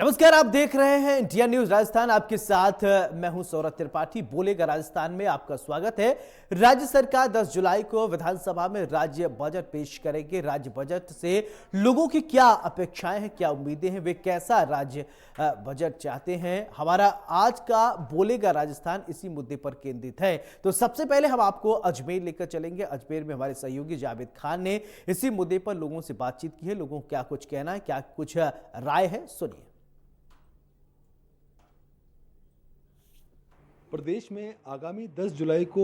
नमस्कार, आप देख रहे हैं इंडिया न्यूज राजस्थान। आपके साथ मैं हूं सौरभ त्रिपाठी। बोलेगा राजस्थान में आपका स्वागत है। राज्य सरकार 10 जुलाई को विधानसभा में राज्य बजट पेश करेगी। राज्य बजट से लोगों की क्या अपेक्षाएं हैं, क्या उम्मीदें हैं, वे कैसा राज्य बजट चाहते हैं। हमारा आज का बोलेगा राजस्थान इसी मुद्दे पर केंद्रित है। तो सबसे पहले हम आपको अजमेर लेकर चलेंगे। अजमेर में हमारे सहयोगी जावेद खान ने इसी मुद्दे पर लोगों से बातचीत की है। लोगों को क्या कुछ कहना है, क्या कुछ राय है, सुनिए। प्रदेश में आगामी 10 जुलाई को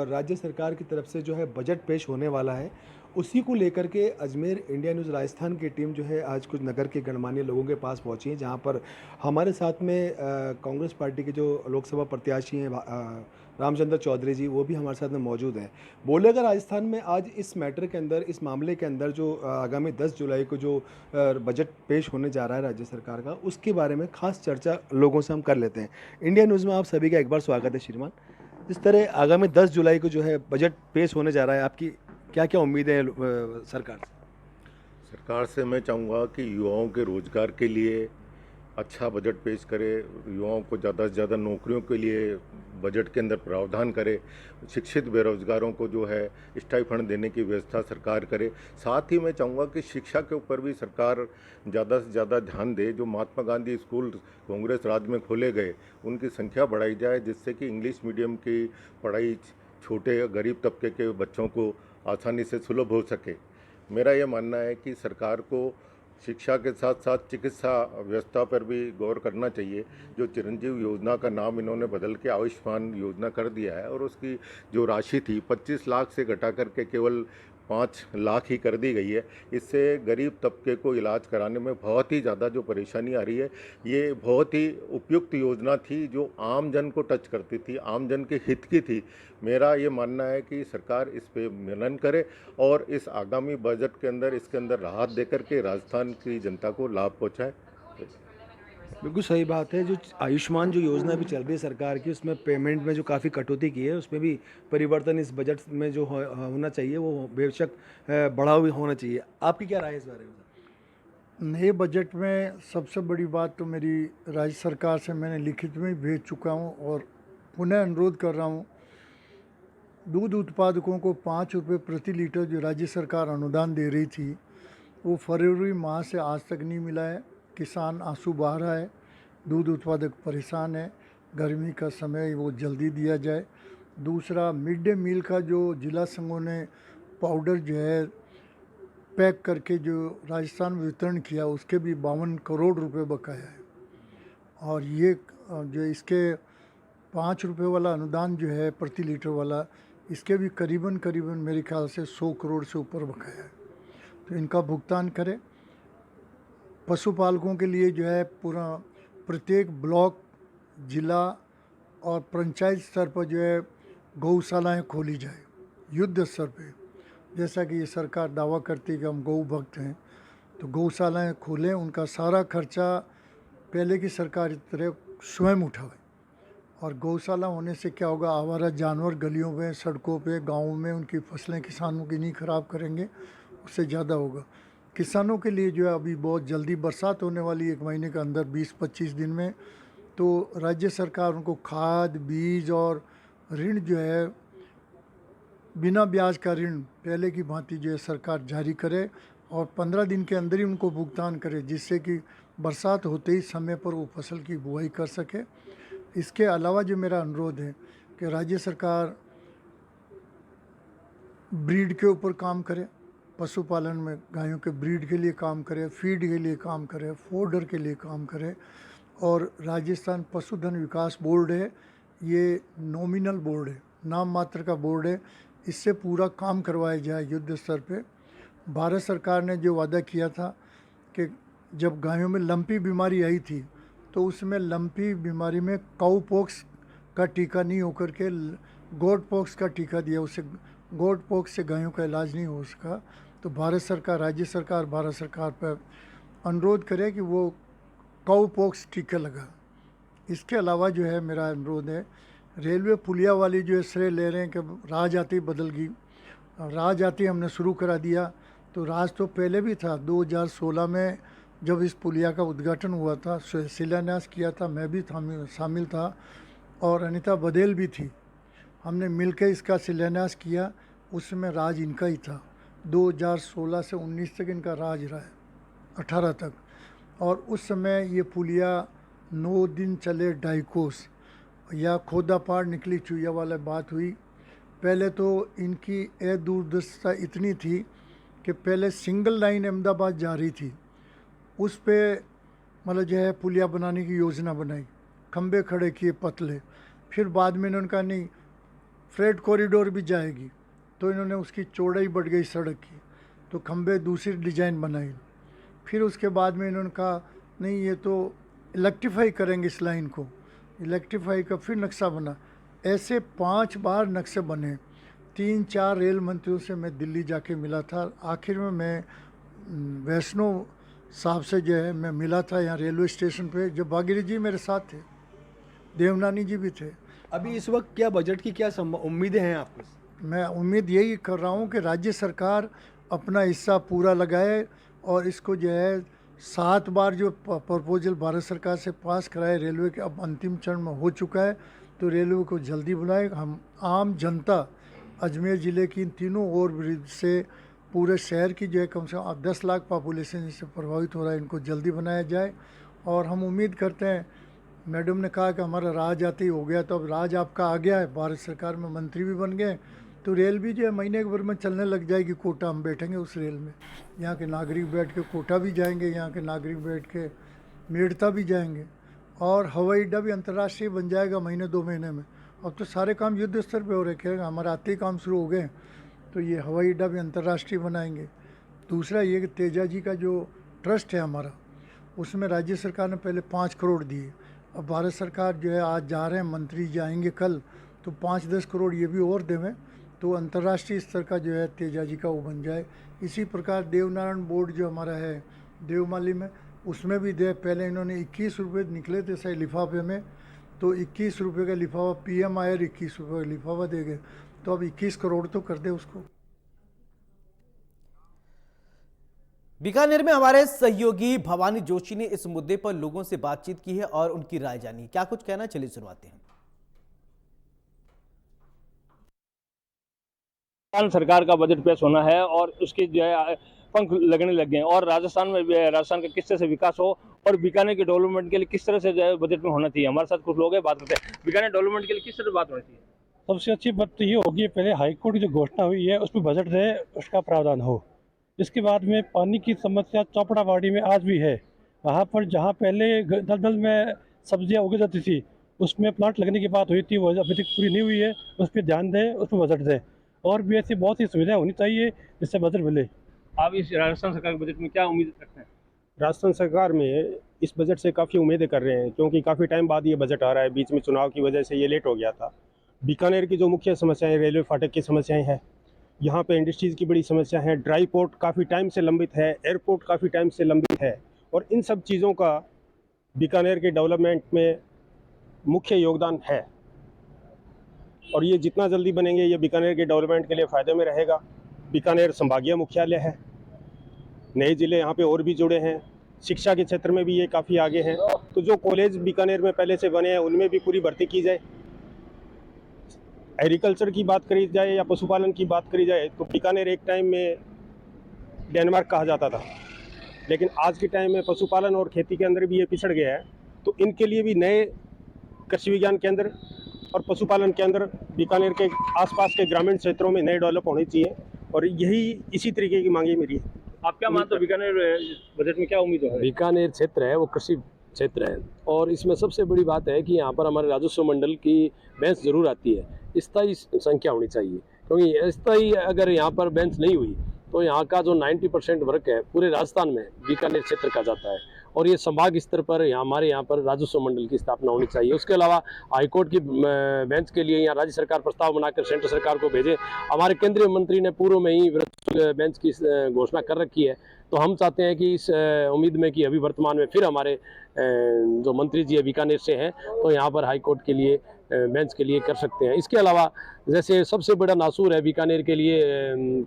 राज्य सरकार की तरफ से जो है बजट पेश होने वाला है। उसी को लेकर के अजमेर इंडिया न्यूज़ राजस्थान की टीम जो है आज कुछ नगर के गणमान्य लोगों के पास पहुंची है, जहां पर हमारे साथ में कांग्रेस पार्टी के जो लोकसभा प्रत्याशी हैं रामचंद्र चौधरी जी, वो भी हमारे साथ में मौजूद हैं। बोलेगा राजस्थान में आज इस मैटर के अंदर, इस मामले के अंदर जो आगामी 10 जुलाई को जो बजट पेश होने जा रहा है राज्य सरकार का, उसके बारे में खास चर्चा लोगों से हम कर लेते हैं। इंडिया न्यूज़ में आप सभी का एक बार स्वागत है श्रीमान। जिस तरह आगामी 10 जुलाई को जो है बजट पेश होने जा रहा है, आपकी क्या क्या उम्मीदें हैं सरकार से? सरकार से मैं चाहूँगा कि युवाओं के रोज़गार के लिए अच्छा बजट पेश करे, युवाओं को ज़्यादा से ज़्यादा नौकरियों के लिए बजट के अंदर प्रावधान करे, शिक्षित बेरोजगारों को जो है स्टाइपेंड देने की व्यवस्था सरकार करे। साथ ही मैं चाहूँगा कि शिक्षा के ऊपर भी सरकार ज़्यादा से ज़्यादा ध्यान दे। जो महात्मा गांधी स्कूल कांग्रेस राज में खोले गए, उनकी संख्या बढ़ाई जाए, जिससे कि इंग्लिश मीडियम की पढ़ाई छोटे गरीब तबके के बच्चों को आसानी से सुलभ हो सके। मेरा ये मानना है कि सरकार को शिक्षा के साथ साथ चिकित्सा व्यवस्था पर भी गौर करना चाहिए। जो चिरंजीव योजना का नाम इन्होंने बदल के आयुष्मान योजना कर दिया है, और उसकी जो राशि थी 25 लाख से घटा करके केवल 5 लाख ही कर दी गई है। इससे गरीब तबके को इलाज कराने में बहुत ही ज़्यादा जो परेशानी आ रही है। ये बहुत ही उपयुक्त योजना थी जो आम जन को टच करती थी, आम जन के हित की थी। मेरा ये मानना है कि सरकार इस पे मनन करे और इस आगामी बजट के अंदर इसके अंदर राहत देकर के राजस्थान की जनता को लाभ पहुँचाए। बिल्कुल सही बात है। जो आयुष्मान जो योजना भी चल रही है सरकार की, उसमें पेमेंट में जो काफ़ी कटौती की है, उसमें भी परिवर्तन इस बजट में जो होना चाहिए वो बेशक बढ़ावा भी होना चाहिए। आपकी क्या राय है इस बारे में? नए बजट में सबसे बड़ी बात तो मेरी राज्य सरकार से मैंने लिखित में भेज चुका हूँ और पुनः अनुरोध कर रहा हूँ। दूध उत्पादकों को 5 रुपये प्रति लीटर जो राज्य सरकार अनुदान दे रही थी, वो फरवरी माह से आज तक नहीं मिला है। किसान आंसू बहा रहा है, दूध उत्पादक परेशान है। गर्मी का समय वो जल्दी दिया जाए। दूसरा, मिड डे मील का जो जिला संघों ने पाउडर जो है पैक करके जो राजस्थान में वितरण किया, उसके भी 52 करोड़ रुपए बकाया है। और ये जो इसके 5 रुपये वाला अनुदान जो है प्रति लीटर वाला, इसके भी करीबन करीबन मेरे ख्याल से 100 करोड़ से ऊपर बकाया है। तो इनका भुगतान करें। पशुपालकों के लिए जो है पूरा प्रत्येक ब्लॉक, जिला और पंचायत स्तर पर जो है गौशालाएँ खोली जाए युद्ध स्तर पे। जैसा कि ये सरकार दावा करती है कि हम गौ भक्त हैं, तो गौशालाएँ खोलें, उनका सारा खर्चा पहले की सरकार की तरह स्वयं उठावे। और गौशाला होने से क्या होगा, आवारा जानवर गलियों में, सड़कों पे, गाँव में उनकी फसलें किसानों की नहीं खराब करेंगे, उससे ज़्यादा होगा। किसानों के लिए जो है अभी बहुत जल्दी बरसात होने वाली, 1 महीने के अंदर 20-25 दिन में, तो राज्य सरकार उनको खाद, बीज और ऋण जो है बिना ब्याज का ऋण पहले की भांति जो है सरकार जारी करे और 15 दिन के अंदर ही उनको भुगतान करे, जिससे कि बरसात होते ही समय पर वो फसल की बुआई कर सके। इसके अलावा जो मेरा अनुरोध है कि राज्य सरकार ब्रीड के ऊपर काम करे, पशुपालन में गायों के ब्रीड के लिए काम करे, फीड के लिए काम करे, फोडर के लिए काम करे। और राजस्थान पशुधन विकास बोर्ड है, ये नॉमिनल बोर्ड है, नाम मात्र का बोर्ड है, इससे पूरा काम करवाया जाए युद्ध स्तर पे। भारत सरकार ने जो वादा किया था कि जब गायों में लंपी बीमारी आई थी, तो उसमें लंपी बीमारी में काऊ पॉक्स का टीका नहीं होकर के गोट पॉक्स का टीका दिया, उससे गोट पॉक्स से गायों का इलाज नहीं हो सका। तो भारत सरकार, राज्य सरकार भारत सरकार पर अनुरोध करे कि वो काऊ पॉक्स टीका लगा। इसके अलावा जो है मेरा अनुरोध है, रेलवे पुलिया वाली जो है श्रेय ले रहे हैं कि राहजाती बदल गई। राहजाती हमने शुरू करा दिया, तो राज तो पहले भी था। 2016 में जब इस पुलिया का उद्घाटन हुआ था, शिलान्यास किया था, मैं भी शामिल था और अनीता बदेल भी थी। हमने मिलकर इसका शिलान्यास किया। उस समय राज इनका ही था। 2016 से 19 तक इनका राज रहा है, 18 तक। और उस समय ये पुलिया 9 दिन चले डाइकोस या खोदा पार निकली चुईया वाला बात हुई। पहले तो इनकी दूरदर्शिता इतनी थी कि पहले सिंगल लाइन अहमदाबाद जा रही थी, उस पे मतलब जो है पुलिया बनाने की योजना बनाई, खंबे खड़े किए पतले। फिर बाद में इन्होंने कहा नहीं, फ्रेट कॉरिडोर भी जाएगी, तो इन्होंने उसकी चौड़ाई बढ़ गई सड़क की, तो खंबे दूसरी डिजाइन बनाई। फिर उसके बाद में इन्होंने कहा नहीं, ये तो इलेक्ट्रीफाई करेंगे इस लाइन को। इलेक्ट्रीफाई का फिर नक्शा बना। ऐसे 5 बार नक्शे बने। 3-4 रेल मंत्रियों से मैं दिल्ली जाके मिला था। आखिर में मैं वैष्णो साहब से जो है मैं मिला था यहाँ रेलवे स्टेशन पे, जब भागीरथी जी मेरे साथ थे, देवनानी जी भी थे। अभी इस वक्त क्या बजट की क्या उम्मीदें हैं आपको? मैं उम्मीद यही कर रहा हूँ कि राज्य सरकार अपना हिस्सा पूरा लगाए और इसको जो है 7 बार जो प्रपोजल भारत सरकार से पास कराए रेलवे के, अब अंतिम चरण में हो चुका है, तो रेलवे को जल्दी बुलाए। हम आम जनता अजमेर ज़िले की इन तीनों ओवर ब्रिज से पूरे शहर की जो है कम से कम 10 लाख पॉपुलेशन इससे प्रभावित हो रहा है, इनको जल्दी बनाया जाए। और हम उम्मीद करते हैं, मैडम ने कहा कि हमारा राज आते ही हो गया, तो अब राज आपका आ गया है, भारत सरकार में मंत्री भी बन गए, तो रेल भी जो है महीने के भर में चलने लग जाएगी। कोटा हम बैठेंगे उस रेल में, यहाँ के नागरिक बैठ के कोटा भी जाएंगे, यहाँ के नागरिक बैठ के मेड़ता भी जाएंगे, और हवाई अड्डा भी अंतर्राष्ट्रीय बन जाएगा महीने 2 महीने में। अब तो सारे काम युद्ध स्तर पे हो रखे हैं, हमारे आते ही काम शुरू हो गए, तो ये हवाई अड्डा भी अंतर्राष्ट्रीय बनाएंगे। दूसरा ये कि तेजा जी का जो ट्रस्ट है हमारा, उसमें राज्य सरकार ने पहले 5 करोड़ दिए। अब भारत सरकार जो है आज जा रहे हैं, मंत्री जाएंगे कल, तो 5-10 करोड़ ये भी और देवें, तो अंतर्राष्ट्रीय स्तर का जो है तेजा जी का वो बन जाए। इसी प्रकार देवनारायण बोर्ड जो हमारा है देवमाली में, उसमें भी दे। पहले इन्होंने 21 रुपये निकले थे सही लिफाफे में, तो 21 रुपये का लिफाफा, PM आयर 21 रुपये का लिफाफा दे गए, तो अब 21 करोड़ तो कर दे उसको। बीकानेर में हमारे सहयोगी भवानी जोशी ने इस मुद्दे पर लोगों से बातचीत की है और उनकी राय जानी। क्या कुछ कहना, चलिए सुनवाते हैं। सरकार का बजट पेश होना है और उसके जो है पंख लगने लग गए हैं, और राजस्थान का किस तरह से विकास हो और बीकानेर के डेवलपमेंट के लिए किस तरह से जो है बजट में होना चाहिए। हमारे साथ कुछ लोग हैं, बात करते हैं। बीकानेर डेवलपमेंट के लिए किस तरह बात होनी चाहिए? सबसे अच्छी बात तो ये होगी, पहले हाईकोर्ट की जो घोषणा हुई है उसमें बजट रहे, उसका प्रावधान हो। इसके बाद में पानी की समस्या चौपड़ाबाड़ी में आज भी है। वहाँ पर जहाँ पहले दलदल में सब्जियाँ उग जाती थी, उसमें प्लांट लगने की बात हुई थी, वो अभी तक पूरी नहीं हुई है। उस पर ध्यान दें, उस पर बजट दें, और भी ऐसी बहुत सी सुविधाएं होनी चाहिए जिससे बजट मिले। आप इस राजस्थान सरकार के बजट में क्या उम्मीद रखते हैं? राजस्थान सरकार में इस बजट से काफ़ी उम्मीदें कर रहे हैं, क्योंकि काफ़ी टाइम बाद ये बजट आ रहा है। बीच में चुनाव की वजह से ये लेट हो गया था। बीकानेर की जो मुख्य समस्याएं, रेलवे फाटक की समस्याएं हैं, यहाँ पे इंडस्ट्रीज़ की बड़ी समस्या है, ड्राई पोर्ट काफ़ी टाइम से लंबित है, एयरपोर्ट काफ़ी टाइम से लंबित है, और इन सब चीज़ों का बीकानेर के डेवलपमेंट में मुख्य योगदान है। और ये जितना जल्दी बनेंगे, ये बीकानेर के डेवलपमेंट के लिए फ़ायदे में रहेगा। बीकानेर संभागीय मुख्यालय है, नए ज़िले यहाँ पे और भी जुड़े हैं, शिक्षा के क्षेत्र में भी ये काफ़ी आगे हैं। तो जो कॉलेज बीकानेर में पहले से बने हैं उनमें भी पूरी भर्ती की जाए। एग्रीकल्चर की बात करी जाए या पशुपालन की बात करी जाए, तो बीकानेर एक टाइम में डेनमार्क कहा जाता था, लेकिन आज के टाइम में पशुपालन और खेती के अंदर भी ये पिछड़ गया है। तो इनके लिए भी नए कृषि विज्ञान केंद्र और पशुपालन केंद्र बीकानेर के आसपास के ग्रामीण क्षेत्रों में नए डेवलप होने चाहिए, और यही इसी तरीके की मांगे मेरी है। आप क्या मानते हो, बीकानेर बजट में क्या उम्मीद है? बीकानेर क्षेत्र है वो कृषि क्षेत्र है, और इसमें सबसे बड़ी बात है कि यहाँ पर हमारे राजस्व मंडल की बेंच जरूर आती है। स्थायी संख्या होनी चाहिए, क्योंकि स्थायी अगर यहाँ पर बेंच नहीं हुई तो यहाँ का जो 90% वर्क है पूरे राजस्थान में बीकानेर क्षेत्र का जाता है, और ये संभाग स्तर पर हमारे यहाँ पर राजस्व मंडल की स्थापना होनी चाहिए। उसके अलावा हाईकोर्ट की बेंच के लिए यहाँ राज्य सरकार प्रस्ताव बनाकर सेंट्रल सरकार को भेजे। हमारे केंद्रीय मंत्री ने पूर्व में ही बेंच की घोषणा कर रखी है, तो हम चाहते हैं कि इस उम्मीद में कि अभी वर्तमान में फिर हमारे जो मंत्री जी बीकानेर से हैं, तो यहाँ पर हाईकोर्ट के लिए बेंच के लिए कर सकते हैं। इसके अलावा जैसे सबसे बड़ा नासूर है बीकानेर के लिए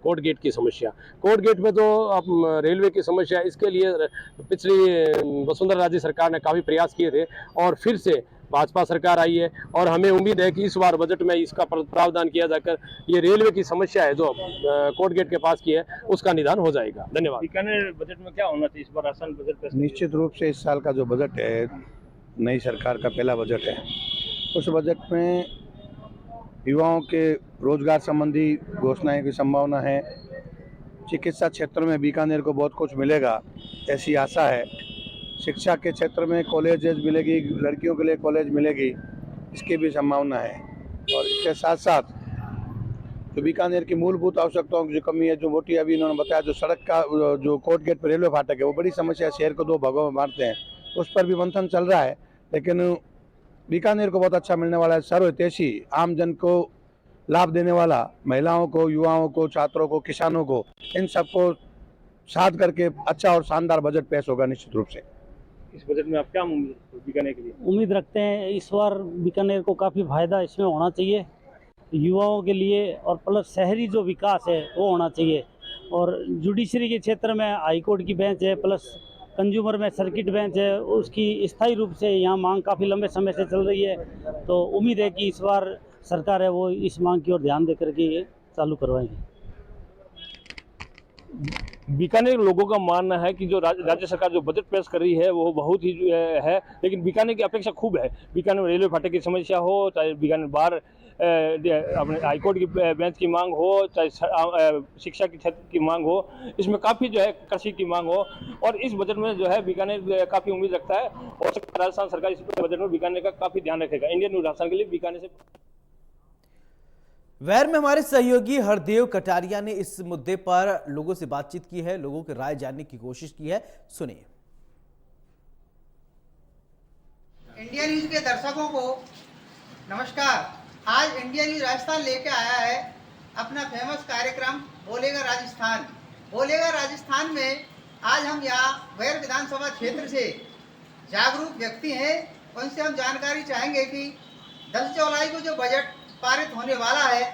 कोर्ट गेट की समस्या। कोर्ट गेट में तो अब रेलवे की समस्या, इसके लिए पिछली वसुंधरा राजे सरकार ने काफ़ी प्रयास किए थे और फिर से भाजपा सरकार आई है और हमें उम्मीद है कि इस बार बजट में इसका प्रावधान किया जाकर ये रेलवे की समस्या है जो कोर्ट गेट के पास की है उसका निदान हो जाएगा। धन्यवाद। बीकानेर बजट में क्या होना चाहिए इस बार राशन बजट पेश? निश्चित रूप से इस साल का जो बजट है, नई सरकार का पहला बजट है, उस बजट में युवाओं के रोजगार संबंधी घोषणाएं की संभावना है। चिकित्सा क्षेत्र में बीकानेर को बहुत कुछ मिलेगा ऐसी आशा है। शिक्षा के क्षेत्र में कॉलेजेस मिलेगी, लड़कियों के लिए कॉलेज मिलेगी, इसकी भी संभावना है। और इसके साथ साथ जो बीकानेर की मूलभूत आवश्यकताओं की जो कमी है, जो मोटी अभी इन्होंने बताया, जो सड़क का जो कोर्ट गेट पर रेलवे फाटक है वो बड़ी समस्या, शहर को दो भागों में बांटते हैं, उस पर भी मंथन चल रहा है। लेकिन बीकानेर को बहुत अच्छा मिलने वाला है, सर्वहितैषी, आम जन को लाभ देने वाला, महिलाओं को, युवाओं को, छात्रों को, किसानों को, इन सबको साथ करके अच्छा और शानदार बजट पेश होगा निश्चित रूप से। इस बजट में आप क्या उम्मीद बीकानेर के लिए? उम्मीद रखते हैं इस बार बीकानेर को काफ़ी फायदा इसमें होना चाहिए युवाओं के लिए, और प्लस शहरी जो विकास है वो होना चाहिए। और जुडिशरी के क्षेत्र में हाई कोर्ट की बेंच है, प्लस कंज्यूमर में सर्किट बेंच है, उसकी स्थायी रूप से यहाँ मांग काफ़ी लंबे समय से चल रही है। तो उम्मीद है कि इस बार सरकार है वो इस मांग की ओर ध्यान दे करके ये चालू करवाएगी। बीकानेर लोगों का मानना है कि जो राज्य सरकार जो बजट पेश कर रही है वो बहुत ही है, लेकिन बीकानेर की अपेक्षा खूब है। बीकानेर में रेलवे फाटक की समस्या हो, चाहे बीकानेर बाहर अपने हाईकोर्ट की बेंच की मांग हो, चाहे शिक्षा की क्षेत्र की मांग हो, इसमें काफ़ी जो है कृषि की मांग हो। और इस बजट में जो है बीकानेर काफ़ी उम्मीद रखता है और राजस्थान सरकार इस बजट में बीकानेर का काफ़ी ध्यान रखेगा। इंडियन न्यूज़ राजस्थान के लिए बीकानेर से। वैर में हमारे सहयोगी हरदेव कटारिया ने इस मुद्दे पर लोगों से बातचीत की है, लोगों की राय जानने की कोशिश की है। सुनिए। इंडिया न्यूज के दर्शकों को नमस्कार। आज इंडिया न्यूज राजस्थान लेके आया है अपना फेमस कार्यक्रम बोलेगा राजस्थान। बोलेगा राजस्थान में आज हम यहाँ वैर विधानसभा क्षेत्र से जागरूक व्यक्ति हैं, उनसे हम जानकारी चाहेंगे कि 10 जुलाई को जो बजट पारित होने वाला है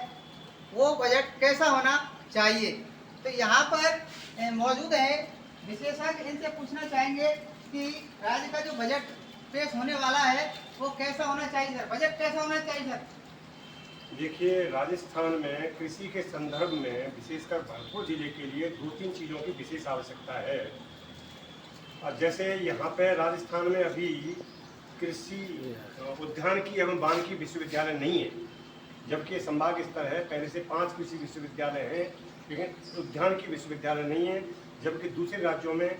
वो बजट कैसा होना चाहिए। तो यहाँ पर मौजूद है विशेषज्ञ, इनसे पूछना चाहेंगे कि राज्य का जो बजट पेश होने वाला है वो कैसा होना चाहिए सर, बजट कैसा होना चाहिए सर? देखिए, राजस्थान में कृषि के संदर्भ में विशेषकर भरतपुर जिले के लिए 2-3 चीज़ों की विशेष आवश्यकता है। और जैसे यहाँ पे राजस्थान में अभी कृषि उद्यानिकी एवं वानिकी विश्वविद्यालय नहीं है, जबकि संभाग स्तर है। पहले से 5 कृषि विश्वविद्यालय हैं, लेकिन उद्यानिकी विश्वविद्यालय नहीं है। जबकि दूसरे राज्यों में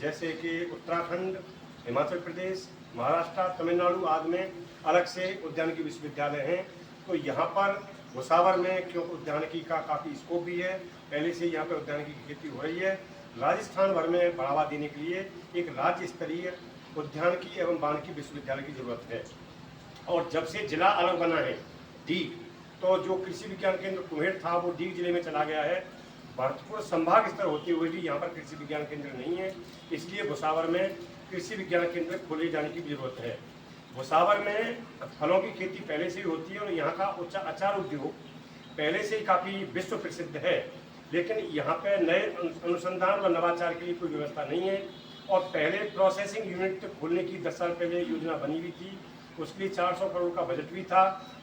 जैसे कि उत्तराखंड, हिमाचल प्रदेश, महाराष्ट्र, तमिलनाडु आदि में अलग से उद्यानिकी विश्वविद्यालय हैं। तो यहाँ पर भुसावर में क्योंकि उद्यानिकी का काफ़ी स्कोप भी है, पहले से यहाँ पर उद्यानिकी की खेती हो रही है। राजस्थान भर में बढ़ावा देने के लिए एक राज्य स्तरीय उद्यानिकी एवं वानिकी विश्वविद्यालय की जरूरत है। और जब से जिला अलग बना है डीग, तो जो कृषि विज्ञान केंद्र कुम्हेर था वो डीग जिले में चला गया है। भरतपुर संभाग स्तर होते हुए भी यहाँ पर कृषि विज्ञान केंद्र नहीं है, इसलिए भुसावर में कृषि विज्ञान केंद्र खोले जाने की जरूरत है। भुसावर में फलों की खेती पहले से ही होती है और यहाँ का अचार उद्योग पहले से ही काफ़ी विश्व प्रसिद्ध है, लेकिन यहाँ पे नए अनुसंधान व नवाचार के लिए कोई व्यवस्था नहीं है। और पहले प्रोसेसिंग यूनिट खोलने की 10 साल पहले योजना बनी हुई थी, उसके लिए 400 करोड़ का बजट भी था,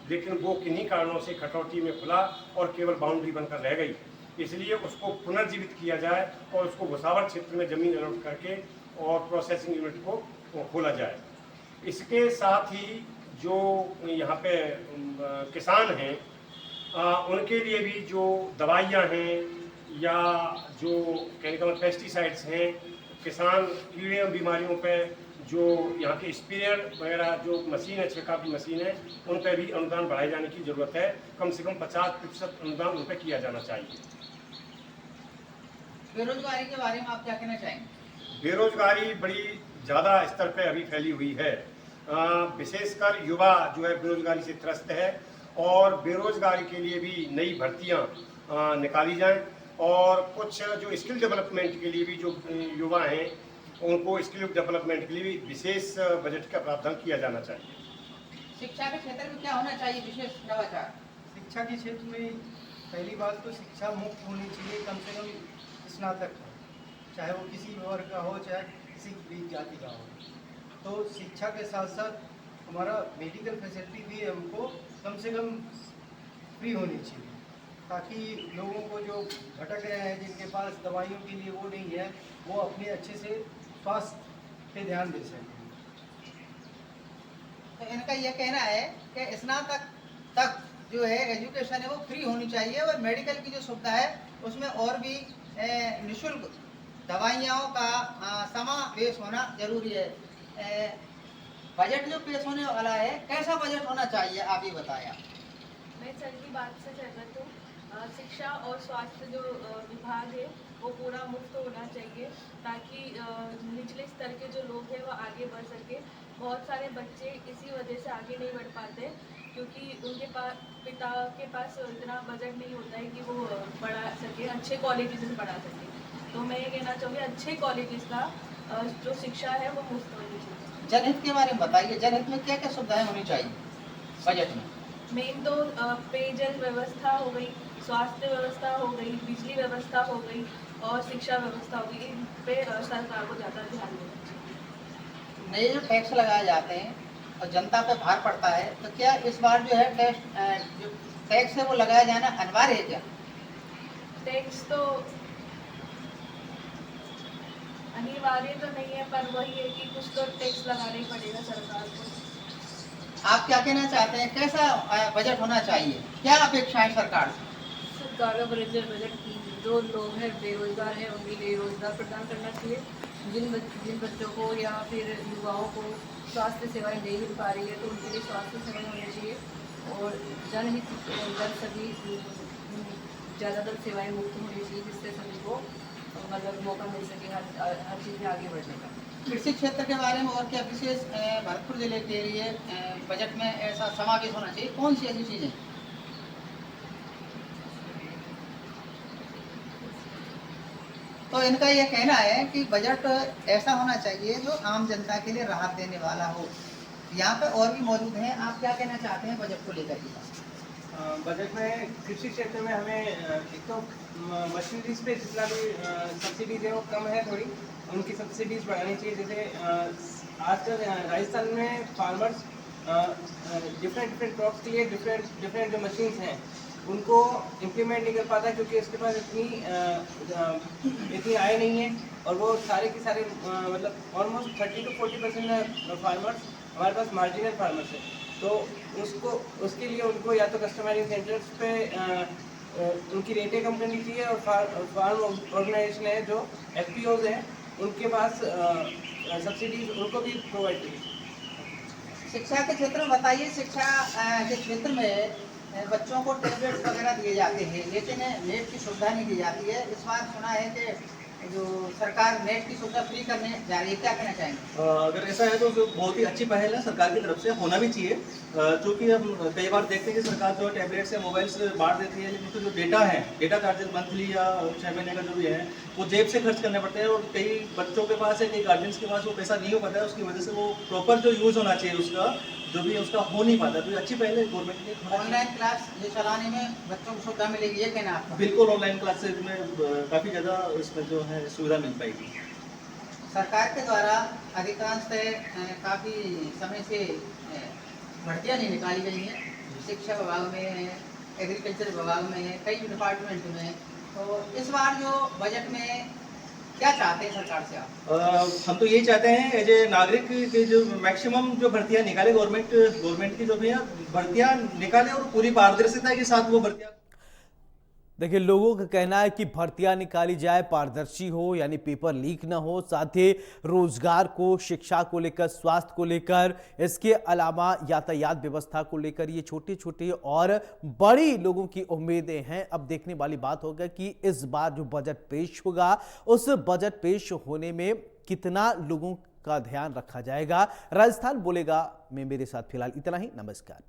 लेकिन वो किन्हीं कारणों से कटौती में खुला और केवल बाउंड्री बनकर रह गई। इसलिए उसको पुनर्जीवित किया जाए और उसको भुसावर क्षेत्र में ज़मीन अलॉट करके और प्रोसेसिंग यूनिट को खोला जाए। इसके साथ ही जो यहाँ पे किसान हैं उनके लिए भी जो दवाइयाँ हैं या जो केमिकल पेस्टिसाइड्स हैं, किसान कीड़े और बीमारियों पे जो यहाँ के स्प्रेयर वगैरह जो मशीन है, छिड़काव की मशीन है, उन पर भी अनुदान बढ़ाए जाने की ज़रूरत है। कम से कम 50% अनुदान उन पर किया जाना चाहिए। बेरोजगारी के बारे में आप क्या कहना चाहेंगे? बेरोजगारी बड़ी ज़्यादा स्तर पे अभी फैली हुई है, विशेषकर युवा जो है बेरोजगारी से त्रस्त है और बेरोजगारी के लिए भी नई भर्तियां निकाली जाएं और कुछ जो स्किल डेवलपमेंट के लिए भी जो युवा हैं उनको स्किल डेवलपमेंट के लिए भी विशेष बजट का प्रावधान किया जाना चाहिए। शिक्षा के क्षेत्र में क्या होना चाहिए विशेष नवाचार? शिक्षा के क्षेत्र में पहली बात तो शिक्षा मुक्त होनी चाहिए, कम से कम स्नातक हो, चाहे वो किसी भी वर्ग का हो, चाहे किसी भी जाति का हो। तो शिक्षा के साथ साथ हमारा मेडिकल फैसिलिटी भी हमको कम से कम फ्री होनी चाहिए, ताकि लोगों को जो भटक रहे हैं, जिनके पास दवाइयों के लिए वो नहीं है, वो अपने अच्छे से स्वास्थ्य पे ध्यान दे सकें। तो इनका यह कहना है कि स्नातक तक जो है एजुकेशन है वो फ्री होनी चाहिए और मेडिकल की जो सुविधा है उसमें और भी निःशुल्क दवाइयों का समावेश होना जरूरी है। बजट जो पेश होने वाला है कैसा बजट होना चाहिए आप ये बताया? मैं सर की बात से सहमत हूँ। शिक्षा और स्वास्थ्य जो विभाग है वो पूरा मुफ्त होना चाहिए, ताकि निचले स्तर के जो लोग हैं वो आगे बढ़ सके। बहुत सारे बच्चे इसी वजह से आगे नहीं बढ़ पाते क्योंकि उनके पास पिता के पास इतना बजट नहीं होता है कि वो पढ़ा सके, अच्छे कॉलेजेस में पढ़ा सके। तो मैं ये कहना चाहूँगी अच्छे कॉलेजेस का जो शिक्षा है वो मुफ्त होनी चाहिए। जनहित के बारे में बताइए, जनहित में क्या क्या सुविधाएं होनी चाहिए बजट में? मेन तो पेयजल व्यवस्था हो गई, स्वास्थ्य व्यवस्था हो गई, बिजली व्यवस्था हो गई और शिक्षा व्यवस्था हो गई। इन पे सरकार को ज़्यादा ध्यान देना चाहिए। नए जो टैक्स लगाए जाते हैं और जनता पे भार पड़ता है, तो क्या इस बार जो है जो टैक्स है वो लगाया जाना अनिवार्य है क्या? टैक्स तो अनिवार्य तो नहीं है, पर वही है कि कुछ तो टैक्स लगाना ही पड़ेगा सरकार को। आप क्या कहना चाहते हैं, कैसा बजट होना चाहिए, क्या अपेक्षा है सरकार से? सरकार का बजट जो लोग हैं बेरोजगार हैं उनके लिए रोजगार प्रदान करना चाहिए। जिन बच्चों को या फिर युवाओं को स्वास्थ्य सेवाएं नहीं मिल पा रही है तो उनके लिए स्वास्थ्य सेवाएं होनी चाहिए और जनहित दर सभी ज़्यादातर सेवाएं मुफ्त होनी चाहिए, जिससे सभी को मतलब मौका मिल सके हर चीज़ में आगे बढ़ने का। कृषि क्षेत्र के बारे में और क्या विशेष भरतपुर जिले के लिए बजट में ऐसा समावेश होना चाहिए, कौन सी ऐसी चीज़ें? तो इनका यह कहना है कि बजट ऐसा होना चाहिए जो आम जनता के लिए राहत देने वाला हो। यहाँ पे और भी मौजूद हैं, आप क्या कहना चाहते हैं बजट को लेकर के? बजट में कृषि क्षेत्र में हमें एक तो मशीनरीज पे जितना भी सब्सिडीज है वो कम है, थोड़ी उनकी सब्सिडीज बढ़ानी चाहिए। जैसे आजकल राजस्थान में फार्मर्स डिफरेंट क्रॉप्स के लिए डिफरेंट जो मशीन्स हैं उनको इम्प्लीमेंट नहीं कर पाता क्योंकि उसके पास इतनी आय नहीं है और वो सारे के सारे मतलब ऑलमोस्ट 30 to 40% फार्मर्स हमारे पास मार्जिनल फार्मर्स है। तो उसके लिए उनको या तो कस्टमाइजिंग सेंटर्स पे उनकी रेटें कम करनी चाहिए और फार्म ऑर्गेनाइजेशन है जो FPOs हैं उनके पास सब्सिडीज उनको भी प्रोवाइड कीजिए। शिक्षा के क्षेत्र में बताइए, शिक्षा के क्षेत्र में बच्चों को टैबलेट्स वगैरह दिए जाते हैं लेकिन नेट की सुविधा नहीं दी जाती है। इस बार सुना है कि जो सरकार नेट की सुविधा फ्री करने जा रही है, क्या कहना चाहेंगे? अगर ऐसा है तो बहुत ही अच्छी पहल है सरकार की तरफ से, होना भी चाहिए। क्योंकि हम कई बार देखते हैं कि सरकार जो टैबलेट्स या मोबाइल्स बांट देती है लेकिन उसका जो डेटा है, डेटा चार्जेस मंथली या 6 महीने का जो भी है वो जेब से खर्च करने पड़ते हैं और कई बच्चों के पास है, कई गार्जियंस के पास वो पैसा नहीं हो पाता है। उसकी वजह से वो प्रॉपर जो यूज़ होना चाहिए उसका जो भी उसका हो नहीं पाता। तो अच्छी पहले गवर्नमेंट की ऑनलाइन क्लास ये चलाने में बच्चों को सुविधा मिलेगी, ये कहना आपका? बिल्कुल, ऑनलाइन क्लासेज में काफ़ी ज़्यादा इसमें जो है सुविधा मिल पाएगी। सरकार के द्वारा अधिकांशतः काफ़ी समय से भर्तियाँ नहीं निकाली गई हैं, शिक्षा विभाग में है, एग्रीकल्चर विभाग में है, कई डिपार्टमेंट में। तो इस बार जो बजट में क्या चाहते हैं सरकार से आप? हम तो यही चाहते हैं एज ए नागरिक के जो मैक्सिमम जो भर्तियां निकाले गवर्नमेंट की जो भी है भर्तियां निकाले और पूरी पारदर्शिता के साथ वो भर्तियां। देखिए, लोगों का कहना है कि भर्तियां निकाली जाए, पारदर्शी हो, यानी पेपर लीक ना हो, साथ ही रोजगार को, शिक्षा को लेकर, स्वास्थ्य को लेकर, इसके अलावा यातायात व्यवस्था को लेकर, ये छोटी छोटी और बड़ी लोगों की उम्मीदें हैं। अब देखने वाली बात होगा कि इस बार जो बजट पेश होगा उस बजट पेश होने में कितना लोगों का ध्यान रखा जाएगा। राजस्थान बोलेगा में मेरे साथ फिलहाल इतना ही। नमस्कार।